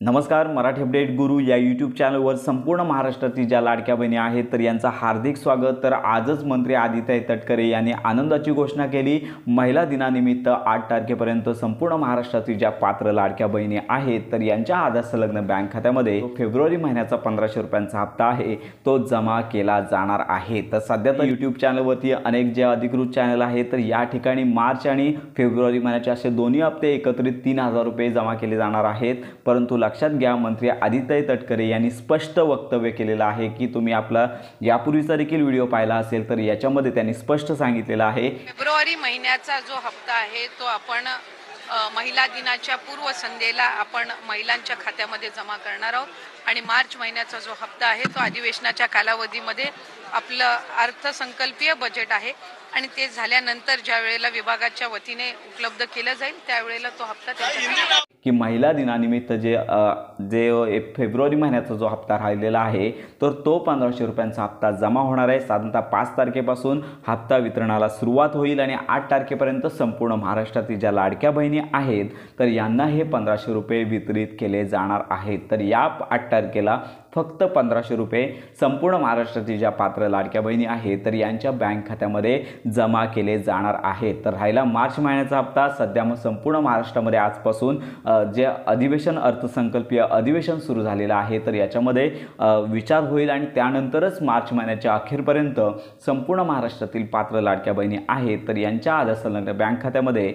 नमस्कार, मराठी अपडेट गुरु या यूट्यूब चॅनलवर संपूर्ण महाराष्ट्रातील ज्या लाडक्या बहिणी आहेत तर यांचं हार्दिक स्वागत। तर आजच मंत्री आदित्य तटकरे यांनी आनंदाची घोषणा केली। महिला दिनानिमित्त 8 तारखेपर्यंत संपूर्ण महाराष्ट्रातील ज्या पात्र लाडक्या बहिणी आहेत तर यांच्या आधार संलग्न बँक खात्यामध्ये फेब्रुवारी महिन्याचा 1500 रुपयांचा हप्ता आहे तो जमा केला जाणार आहे। तर सध्या तर यूट्यूब चॅनलवरती अनेक जे अधिकृत चॅनल आहेत तर या ठिकाणी मार्च आणि फेब्रुवारी महिन्याचे असे दोन्ही हप्ते एकत्रित 3000 रुपये जमा केले जाणार आहेत। परंतु लक्षात घ्या, मंत्री आदित्य तटकरे यांनी स्पष्ट वक्तव्य केलेलं आहे की तुम्ही आपला यापूर्वीचा देखील व्हिडिओ पाहिला असेल तर याच्यामध्ये त्यांनी स्पष्ट सांगितलेलं आहे फेब्रुवारी महिन्याचा जो हप्ता आहे तो आपण महिला दिनाच्या पूर्वसंध्येला आपण महिलांच्या खात्यामध्ये जमा करणार आहोत आणि मार्च महिन्याचा जो हप्ता आहे तो अधिवेशनाच्या कालावधीमध्ये आपलं अर्थसंकल्पीय बजेट आहे आणि ते झाल्यानंतर ज्या वेळेला विभागाच्या वतीने उपलब्ध केलं जाईल त्यावेळेला तो हप्ता त्यांच्या की महिला दिनानिमित्त जे फेब्रुवारी महिन्याचा जो हप्ता राहिलेला आहे तर तो 1500 रुपयांचा हप्ता जमा होणार आहे। साधारणतः 5 तारखेपासून हप्ता वितरणाला सुरुवात होईल आणि 8 तारखेपर्यंत संपूर्ण महाराष्ट्रातील ज्या लाडक्या बहिणी आहेत तर यांना हे 1500 रुपये वितरित केले जाणार आहेत। तर या 8 तारखेला फक्त 1500 रुपये संपूर्ण महाराष्ट्रातील ज्या पात्र लाडक्या बहिणी आहेत तर यांच्या बँक खात्यामध्ये जमा केले जाणार आहेत। तर राहिला मार्च महिन्याचा हप्ता, सध्या मग संपूर्ण महाराष्ट्रामध्ये आजपासून जे अधिवेशन अर्थसंकल्पीय अधिवेशन सुरू झालेलं आहे तर याच्यामध्ये विचार होईल आणि त्यानंतरच मार्च महिन्याच्या अखेरपर्यंत संपूर्ण महाराष्ट्रातील पात्र लाडक्या बहिणी आहेत तर यांच्या आधार संलग्न बँक खात्यामध्ये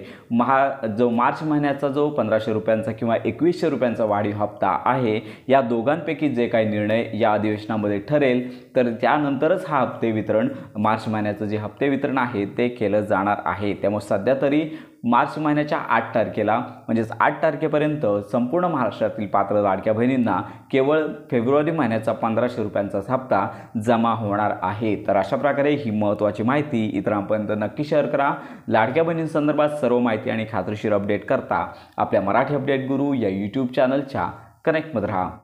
जो मार्च महिन्याचा जो 1500 रुपयांचा किंवा 2100 रुपयांचा वाढीव हप्ता आहे या दोघांपैकी जे काही निर्णय या अधिवेशनामध्ये ठरेल तर त्यानंतरच हा हप्ते वितरण मार्च महिन्याचं जे हप्ते वितरण आहे ते केलं जाणार आहे। त्यामुळे सध्या तरी मार्च महिन्याच्या 8 तारखेला म्हणजेच 8 तारखेपर्यंत संपूर्ण महाराष्ट्रातील पात्र लाडक्या बहिणींना केवळ फेब्रुवारी महिन्याचा 1500 रुपयांचा हप्ता जमा होणार आहे। तर अशा प्रकारे ही महत्त्वाची माहिती इतरांपर्यंत नक्की शेअर करा। लाडक्या बहिणींसंदर्भात सर्व माहिती आणि खात्रीशीर अपडेट करता आपल्या मराठी अपडेट गुरु या यूट्यूब चॅनलच्या कनेक्टमध्ये राहा।